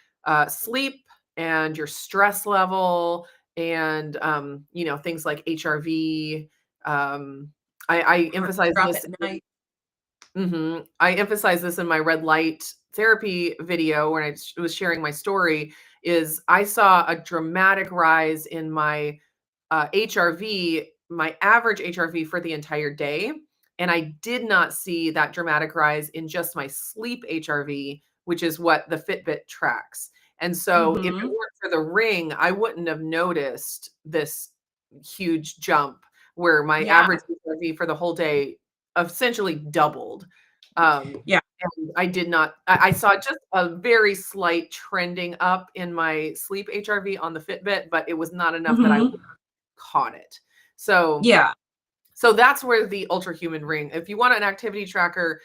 sleep and your stress level, and things like HRV. I emphasize Drop this. at night. I emphasize this in my red light therapy video when I was sharing my story. Is I saw a dramatic rise in my HRV, my average HRV for the entire day, and I did not see that dramatic rise in just my sleep HRV, which is what the Fitbit tracks. And so, if it Mhm. weren't for the ring, I wouldn't have noticed this huge jump where my Yeah. average HRV for the whole day essentially doubled. Yeah. And I did not, I saw just a very slight trending up in my sleep HRV on the Fitbit, but it was not enough that I Mhm. caught it. So Yeah. that's where the Ultra Human Ring, if you want an activity tracker,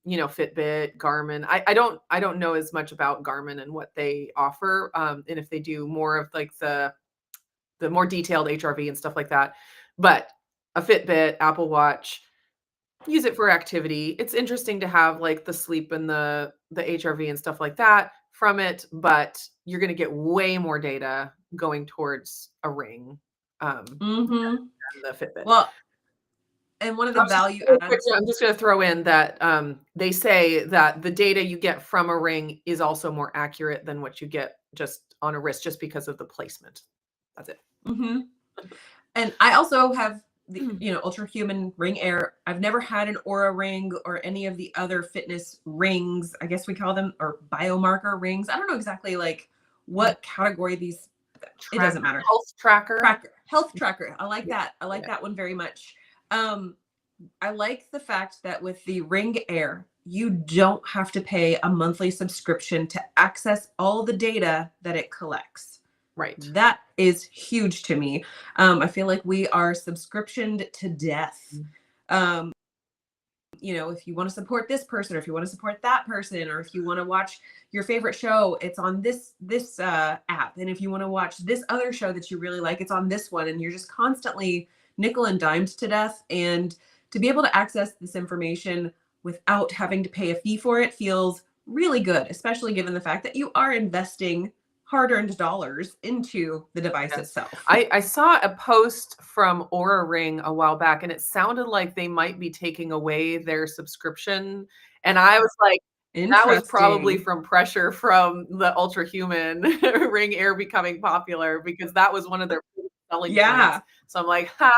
Fitbit, Garmin. I don't know as much about Garmin and what they offer. And if they do more of like the more detailed HRV and stuff like that. But a Fitbit, Apple Watch, use it for activity. It's interesting to have like the sleep and the HRV and stuff like that from it, but you're going to get way more data going towards a ring Mhm. than the Fitbit. Well, and one of the value adds. I'm just going to throw in that they say that the data you get from a ring is also more accurate than what you get just on a wrist, just because of the placement. That's it. Mhm. And I also have the, Ultra Human Ring Air. I've never had an Aura ring or any of the other fitness rings. I guess we call them, or biomarker rings. I don't know exactly like what category these. It doesn't matter. Health tracker. Health tracker. I like that. I like that one very much. I like the fact that with the Ring Air, you don't have to pay a monthly subscription to access all the data that it collects. Right. That is huge to me. I feel like we are subscriptioned to death. If you want to support this person, or if you want to support that person, or if you want to watch your favorite show, it's on this app. And if you want to watch this other show that you really like, it's on this one. And you're just constantly nickel and dimed to death. And to be able to access this information without having to pay a fee for it feels really good, especially given the fact that you are investing hard-earned dollars into the device itself. I saw a post from Oura Ring a while back, and it sounded like they might be taking away their subscription. And I was like, that was probably from pressure from the Ultra Human Ring Air becoming popular, because that was one of their selling points. So I'm like, ha,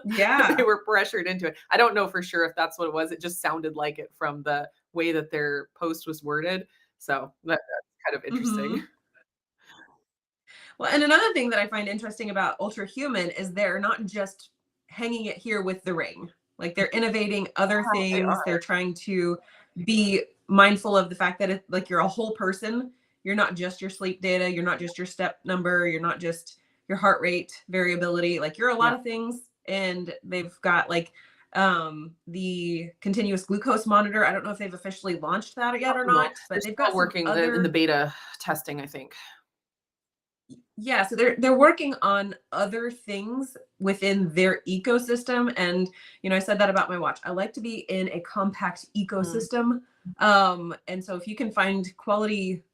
yeah, they were pressured into it. I don't know for sure if that's what it was. It just sounded like it from the way that their post was worded. So that's kind of interesting. Mm-hmm. Well, and another thing that I find interesting about Ultra Human is they're not just hanging it here with the ring. Like they're innovating other things. They're trying to be mindful of the fact that it's like you're a whole person. You're not just your sleep data. You're not just your step number. You're not just your heart rate variability. Like you're a lot of things. And they've got like the continuous glucose monitor. I don't know if they've officially launched that yet or not, but they've got working in the beta testing, I think. Yeah, so they're working on other things within their ecosystem. And I said that about my watch. I like to be in a compact ecosystem. And so if you can find quality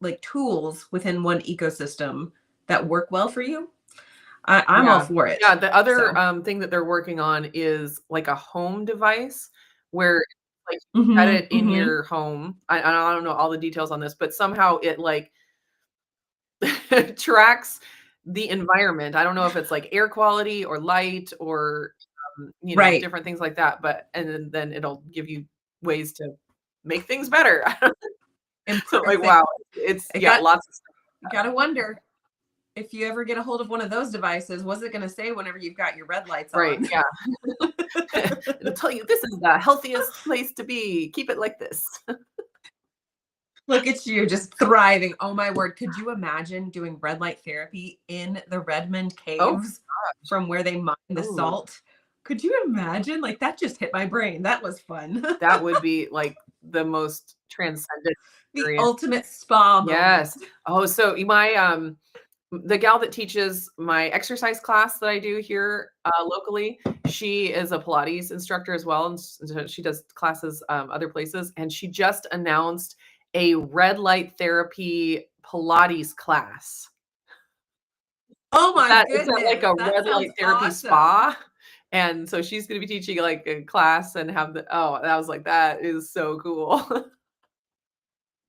like tools within one ecosystem that work well for you, I'm all for it. Yeah, the other thing that they're working on is like a home device where like you set it in your home. I don't know all the details on this, but somehow it like tracks the environment. I don't know if it's like air quality or light or Right. different things like that, but and then it'll give you ways to make things better. So like, wow, it's lots of stuff. You gotta wonder if you ever get a hold of one of those devices, what's it going to say whenever you've got your red lights on? Right, yeah. It'll tell you this is the healthiest place to be. Keep it like this. Look at you just thriving. Oh my word. Could you imagine doing red light therapy in the Redmond caves from where they mine the salt? Could you imagine? Like that just hit my brain. That was fun. That would be like the most transcendent experience. The ultimate spa moment. Yes. Oh, so my the gal that teaches my exercise class that I do here locally, she is a Pilates instructor as well. And she does classes other places. And she just announced a red light therapy Pilates class. Oh my goodness. It's like a red light therapy spa. And so she's going to be teaching like a class and have that was like, that is so cool.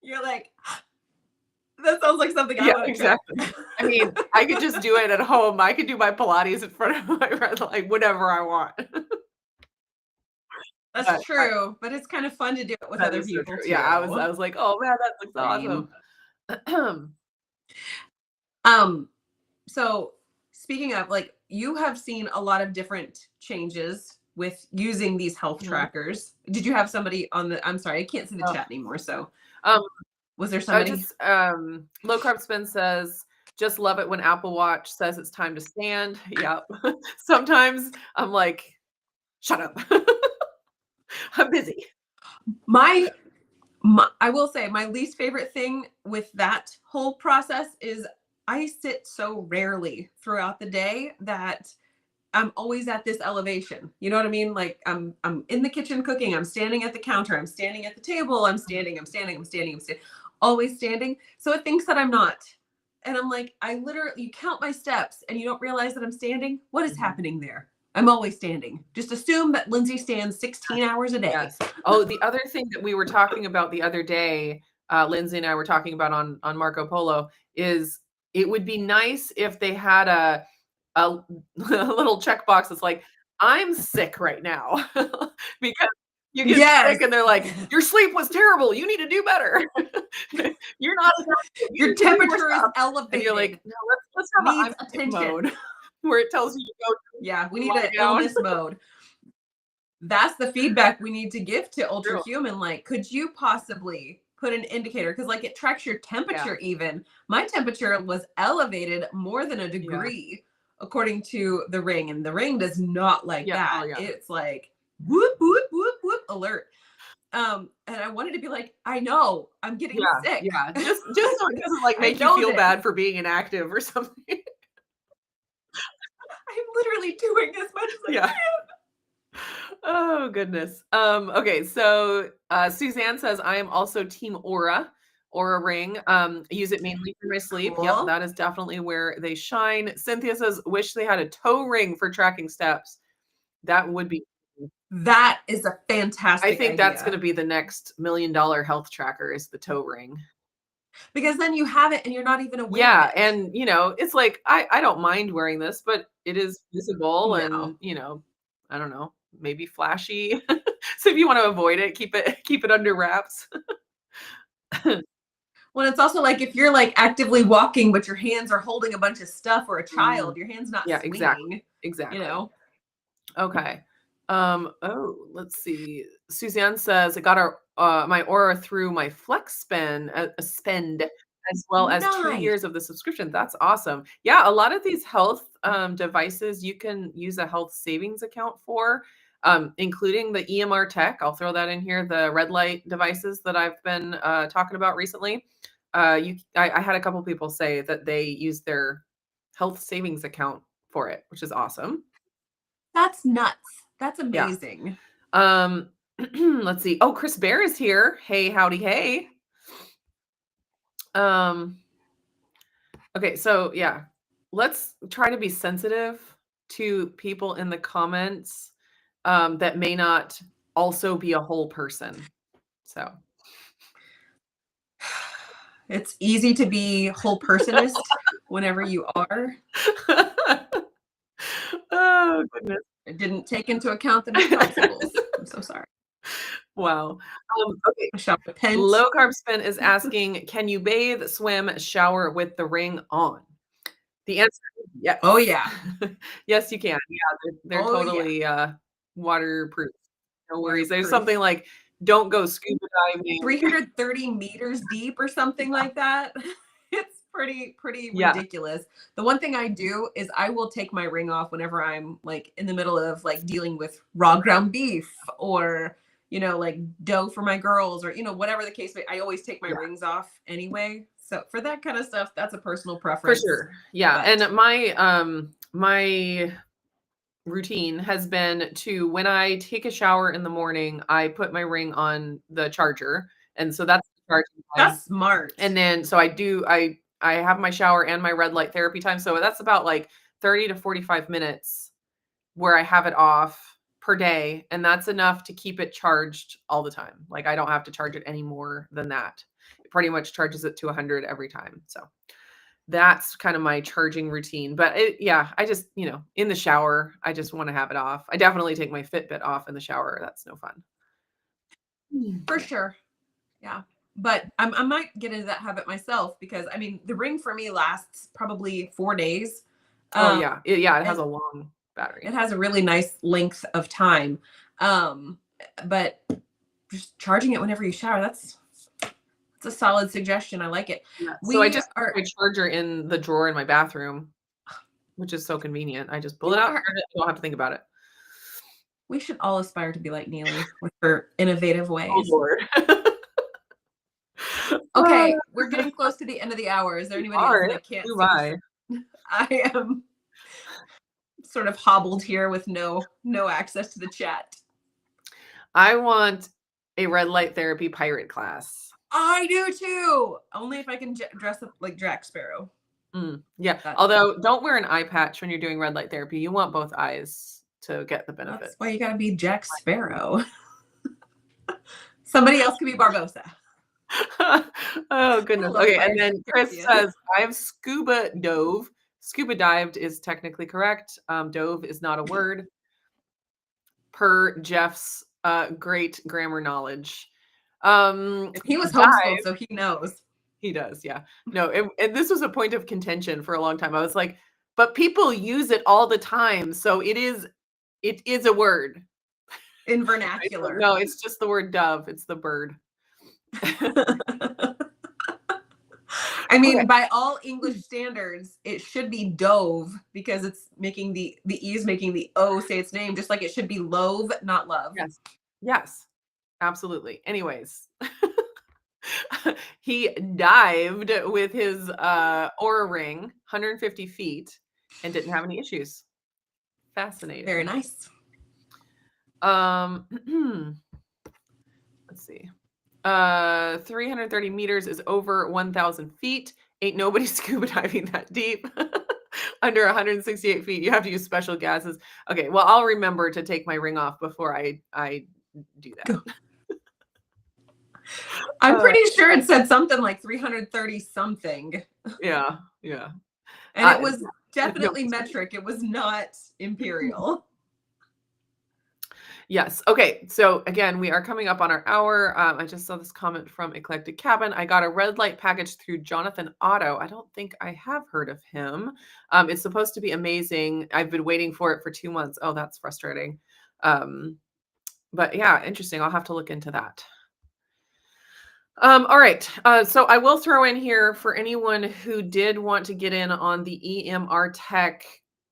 You're like, that sounds like something I would exactly. I mean, I could just do it at home. I could do my Pilates in front of my red light, whatever I want. That's true, but it's kind of fun to do it with other people too. Yeah, I was like, oh man, that looks awesome. So speaking of, like, you have seen a lot of different changes with using these health trackers. Did you have somebody on the? I'm sorry, I can't see the chat anymore. So, was there somebody? Low Carb Spin says, just love it when Apple Watch says it's time to stand. Yep. Sometimes I'm like, shut up. I'm busy. I will say my least favorite thing with that whole process is I sit so rarely throughout the day that I'm always at this elevation. You know what I mean? Like I'm in the kitchen cooking. I'm standing at the counter. I'm standing at the table. I'm standing, always standing. So it thinks that I'm not. And I'm like, you count my steps and you don't realize that I'm standing. What is happening there? I'm always standing. Just assume that Lindsey stands 16 hours a day. Yes. Oh, the other thing that we were talking about the other day, Lindsey and I were talking about on Marco Polo, is it would be nice if they had a little checkbox that's like, I'm sick right now. Because you get sick and they're like, your sleep was terrible. You need to do better. You're not your temperature is elevated. And you're like, no, let's have attention mode where it tells you to go. Yeah, we need an illness mode. That's the feedback we need to give to Ultra Human. Like, could you possibly put an indicator? Because like it tracks your temperature even. My temperature was elevated more than a degree according to the Ring. And the Ring does not like that. It's like whoop, whoop, whoop, whoop alert. And I wanted to be like, I know I'm getting sick. Yeah, just so it doesn't like make you feel bad for being inactive or something. I'm literally doing as much as I can. Oh goodness. Okay, so Suzanne says I am also Team Aura Ring. I use it mainly for my sleep. Cool. Yep, that is definitely where they shine. Cynthia says, wish they had a toe ring for tracking steps. That would be. That is a fantastic idea. I think that's going to be the next $1 million health tracker is the toe ring. Because then you have it and you're not even aware. Yeah, and it's like I don't mind wearing this, but it is visible and I don't know, maybe flashy. So if you want to avoid it, keep it under wraps. Well, it's also like if you're like actively walking, but your hands are holding a bunch of stuff, or a child, your hand's not swinging. Exactly. Okay. Let's see. Suzanne says I got my Aura through my Flex spend as well as 2 years of the subscription. That's awesome. Yeah, a lot of these health devices you can use a health savings account for, including the EMR Tech. I'll throw that in here. The red light devices that I've been talking about recently. I had a couple people say that they use their health savings account for it, which is awesome. That's nuts. That's Yeah. amazing. Let's see. Oh, Chris Bear is here. Hey, howdy, hey. Okay, so yeah, let's try to be sensitive to people in the comments that may not also be a whole person. So It's easy to be whole personist whenever you are. Oh goodness. I didn't take into account the popsicles. I'm so sorry. Wow. Okay. I shall repent. Low Carb Spin is asking, can you bathe, swim, shower with the ring on? The answer is yes. Oh yeah. Yes, you can. Yeah, they're totally waterproof. No worries. There's something like don't go scuba diving. 330 meters deep or something like that. It's pretty ridiculous. The one thing I do is I will take my ring off whenever I'm like in the middle of like dealing with raw ground beef or, you know, like dough for my girls or, you know, whatever the case may be. I always take my rings off anyway. So for that kind of stuff, that's a personal preference. For sure. Yeah. But. And my routine has been to, when I take a shower in the morning, I put my ring on the charger. And so that's the charging time. That's smart. And then, so I have my shower and my red light therapy time. So that's about like 30 to 45 minutes where I have it off per day. And that's enough to keep it charged all the time. Like I don't have to charge it any more than that. It pretty much charges it to 100 every time. So that's kind of my charging routine. But I just, you know, in the shower, I just want to have it off. I definitely take my Fitbit off in the shower. That's no fun. For sure. Yeah. But I might get into that habit myself because I mean, the ring for me lasts probably 4 days. Oh yeah. It has a long battery. It has a really nice length of time. But just charging it whenever you shower, that's a solid suggestion. I like it. Yeah. So I just put my charger in the drawer in my bathroom, which is so convenient. I just pull it out. I don't have to think about it. We should all aspire to be like Neely with her innovative ways. Oh, Lord. Okay, we're getting close to the end of the hour. Is there anybody else that I can't see? I am sort of hobbled here with no access to the chat. I want a red light therapy pirate class. I do too. Only if I can dress up like Jack Sparrow. Yeah. Although don't wear an eye patch when you're doing red light therapy. You want both eyes to get the benefit. That's why you got to be Jack Sparrow. Somebody else can be Barbosa. Oh goodness. Okay. And then Chris says, I've scuba dove. Scuba dived is technically correct. Dove is not a word per Jeff's great grammar knowledge. He was homeschooled, so he knows. He does, yeah. No, and this was a point of contention for a long time. I was like, but people use it all the time, so it is a word in vernacular. No, it's just the word dove. It's the bird. I mean, by all English standards, it should be dove because it's making the E is making the O say its name, just like it should be loave, not love. Yes. Absolutely. Anyways, he dived with his Oura ring 150 feet and didn't have any issues. Fascinating. Very nice. Let's see. 330 meters is over 1,000 feet. Ain't nobody scuba diving that deep. Under 168 feet, you have to use special gases. Okay, well, I'll remember to take my ring off before I do that. Go. I'm pretty sure it said something like 330 something. Yeah. And it was definitely metric. It was not imperial. Yes. Okay. So again, we are coming up on our hour. I just saw this comment from Eclectic Cabin. I got a red light package through Jonathan Otto. I don't think I have heard of him. It's supposed to be amazing. I've been waiting for it for 2 months. Oh, that's frustrating. But yeah, interesting. I'll have to look into that. All right. So I will throw in here for anyone who did want to get in on the EMR Tech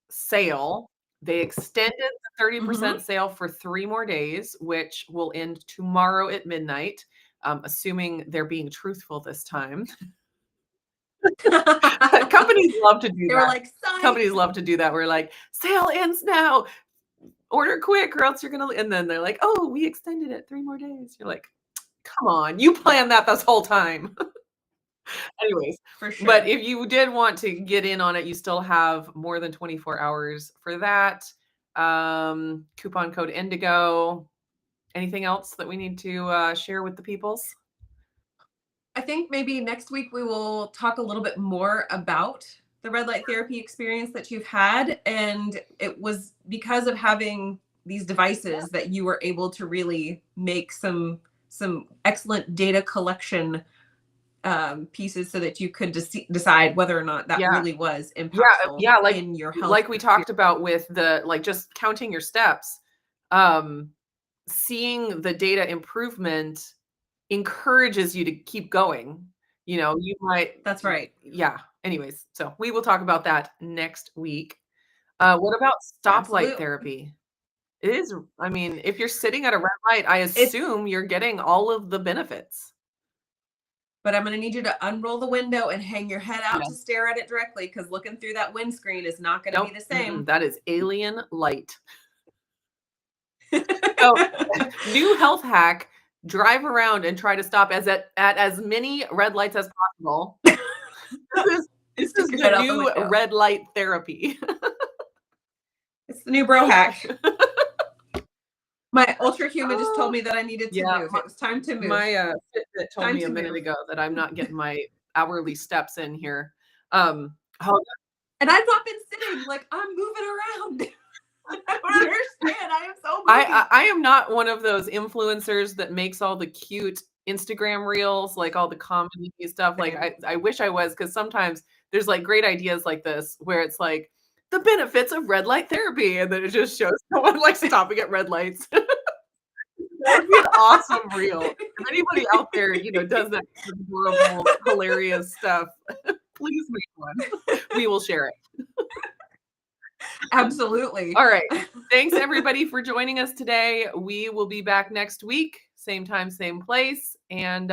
sale. They extended the 30% sale for 3 more days, which will end tomorrow at midnight, assuming they're being truthful this time. Companies love to do They that. were like, "Psych." Companies love to do that. We're like, sale ends now. Order quick or else you're gonna. And then they're like, oh, we extended it 3 more days. You're like, come on, you planned that this whole time. Anyways, For sure. but if you did want to get in on it, you still have more than 24 hours for that. Coupon code Indigo. Anything else that we need to share with the peoples? I think maybe next week we will talk a little bit more about the red light therapy experience that you've had. And it was because of having these devices that you were able to really make some excellent data collection pieces so that you could decide whether or not that really was impactful like, in your health. Like we talked about with the, like, just counting your steps, seeing the data improvement encourages you to keep going. You know, you might. That's right. Yeah. Anyways, so we will talk about that next week. What about stoplight therapy? It is, I mean, if you're sitting at a red light, I assume you're getting all of the benefits. But I'm going to need you to unroll the window and hang your head out to stare at it directly, because looking through that windscreen is not going to be the same. That is alien light. So, new health hack: drive around and try to stop at as many red lights as possible. This is the new red light therapy. It's the new bro hack. My ultra human just told me that I needed to move. It was time to move. My Fitbit told me a minute ago that I'm not getting my hourly steps in here. And I've not been sitting, like, I'm moving around. I don't understand. I am so moving. I am not one of those influencers that makes all the cute Instagram reels, like all the comedy stuff. Like, I wish I was, because sometimes there's like great ideas like this where it's like the benefits of red light therapy, and then it just shows someone like stopping at red lights. That would be an awesome reel. If anybody out there, does that adorable, hilarious stuff, please make one. We will share it. Absolutely. All right. Thanks everybody for joining us today. We will be back next week, same time, same place. And